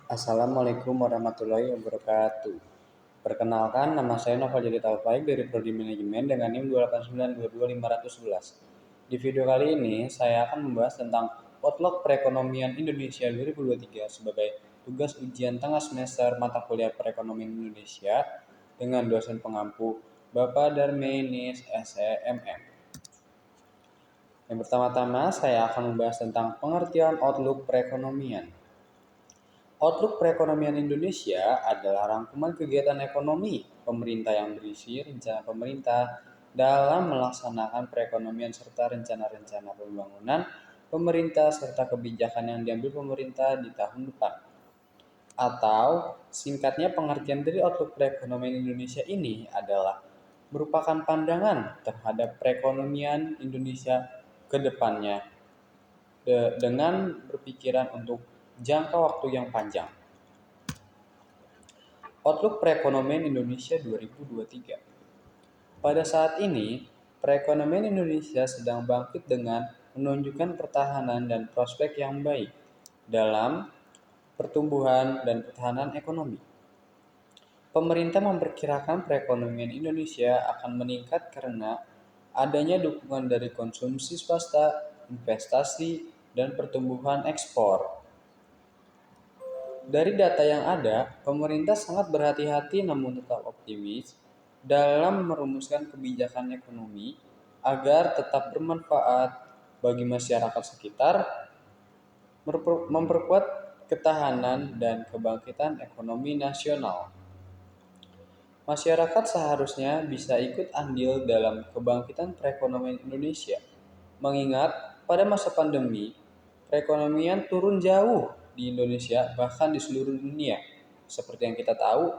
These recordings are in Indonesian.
Assalamualaikum warahmatullahi wabarakatuh. Perkenalkan, nama saya Noval Jadi Taufik dari Prodi Manajemen dengan NIM 289225511. Di video kali ini, saya akan membahas tentang Outlook Perekonomian Indonesia 2023 sebagai tugas ujian tengah semester mata kuliah Perekonomian Indonesia dengan dosen pengampu Bapak Darmenis SEMM. Yang pertama-tama, saya akan membahas tentang pengertian Outlook Perekonomian. Outlook Perekonomian Indonesia adalah rangkuman kegiatan ekonomi pemerintah yang berisi rencana pemerintah dalam melaksanakan perekonomian serta rencana-rencana pembangunan pemerintah serta kebijakan yang diambil pemerintah di tahun depan. Atau singkatnya, pengertian dari Outlook Perekonomian Indonesia ini adalah merupakan pandangan terhadap perekonomian Indonesia ke depannya dengan berpikiran untuk jangka waktu yang panjang. Outlook Perekonomian Indonesia 2023. Pada saat ini, perekonomian Indonesia sedang bangkit dengan menunjukkan pertahanan dan prospek yang baik dalam pertumbuhan dan ketahanan ekonomi. Pemerintah memperkirakan perekonomian Indonesia akan meningkat karena adanya dukungan dari konsumsi swasta, investasi, dan pertumbuhan ekspor. Dari data yang ada, pemerintah sangat berhati-hati namun tetap optimis dalam merumuskan kebijakan ekonomi agar tetap bermanfaat bagi masyarakat sekitar, memperkuat ketahanan dan kebangkitan ekonomi nasional. Masyarakat seharusnya bisa ikut andil dalam kebangkitan perekonomian Indonesia, mengingat pada masa pandemi, perekonomian turun jauh di Indonesia bahkan di seluruh dunia. Seperti yang kita tahu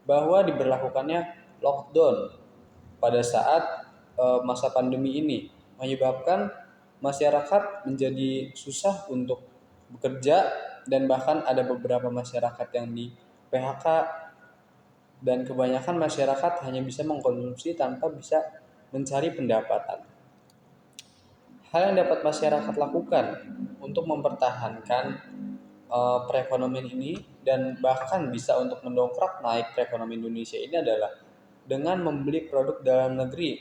bahwa diberlakukannya lockdown pada saat masa pandemi ini menyebabkan masyarakat menjadi susah untuk bekerja dan bahkan ada beberapa masyarakat yang di PHK dan kebanyakan masyarakat hanya bisa mengkonsumsi tanpa bisa mencari pendapatan. Hal yang dapat masyarakat lakukan untuk mempertahankan perekonomian ini dan bahkan bisa untuk mendongkrak naik perekonomian Indonesia ini adalah dengan membeli produk dalam negeri,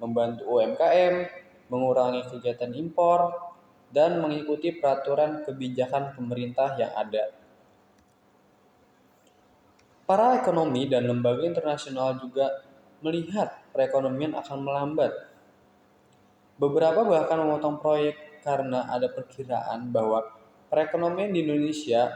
membantu UMKM, mengurangi kegiatan impor, dan mengikuti peraturan kebijakan pemerintah yang ada. Para ekonomi dan lembaga internasional juga melihat perekonomian akan melambat. Beberapa bahkan memotong proyek karena ada perkiraan bahwa perekonomian di Indonesia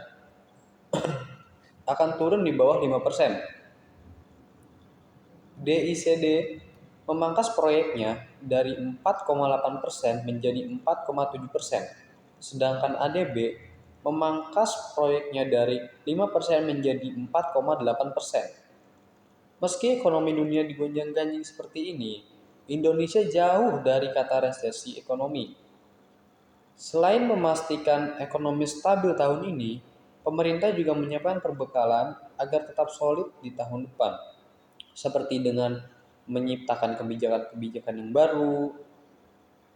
akan turun di bawah 5%. DICD memangkas proyeknya dari 4,8% menjadi 4,7%, sedangkan ADB memangkas proyeknya dari 5% menjadi 4,8%. Meski ekonomi dunia digonjang-ganjing seperti ini, Indonesia jauh dari kata resesi ekonomi. Selain memastikan ekonomi stabil tahun ini, pemerintah juga menyiapkan perbekalan agar tetap solid di tahun depan, seperti dengan menciptakan kebijakan-kebijakan yang baru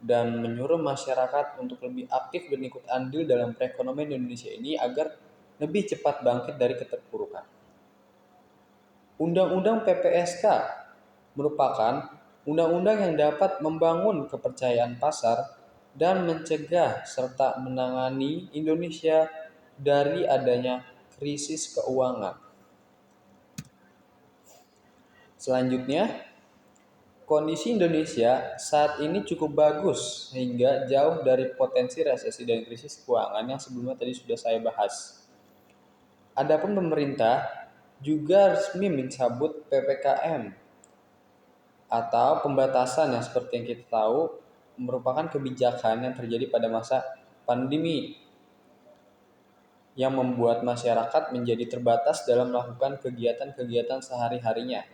dan menyuruh masyarakat untuk lebih aktif dan ikut andil dalam perekonomian Indonesia ini agar lebih cepat bangkit dari keterpurukan. Undang-Undang PPSK merupakan undang-undang yang dapat membangun kepercayaan pasar dan mencegah serta menangani Indonesia dari adanya krisis keuangan. Selanjutnya, kondisi Indonesia saat ini cukup bagus sehingga jauh dari potensi resesi dan krisis keuangan yang sebelumnya tadi sudah saya bahas. Adapun pemerintah juga resmi mencabut PPKM atau pembatasan yang seperti yang kita tahu merupakan kebijakan yang terjadi pada masa pandemi yang membuat masyarakat menjadi terbatas dalam melakukan kegiatan-kegiatan sehari-harinya.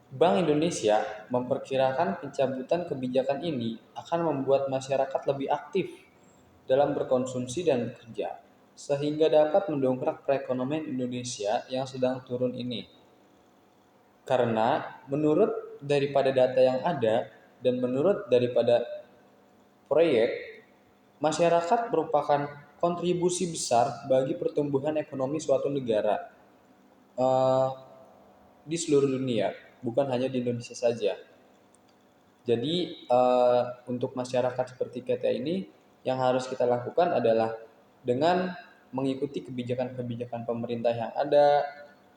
Bank Indonesia memperkirakan pencabutan kebijakan ini akan membuat masyarakat lebih aktif dalam berkonsumsi dan bekerja, sehingga dapat mendongkrak perekonomian Indonesia yang sedang turun ini. Karena menurut daripada data yang ada dan menurut daripada proyek, masyarakat merupakan kontribusi besar bagi pertumbuhan ekonomi suatu negara eh, di seluruh dunia, bukan hanya di Indonesia saja. Jadi untuk masyarakat seperti kita ini, yang harus kita lakukan adalah dengan mengikuti kebijakan-kebijakan pemerintah yang ada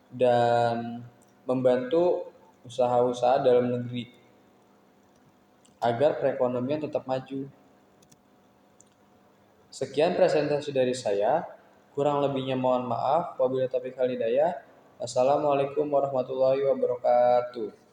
dan membantu usaha-usaha dalam negeri agar perekonomian tetap maju. Sekian presentasi dari saya. Kurang lebihnya mohon maaf. Wabillahi taufiq wal hidayah. Wassalamualaikum warahmatullahi wabarakatuh.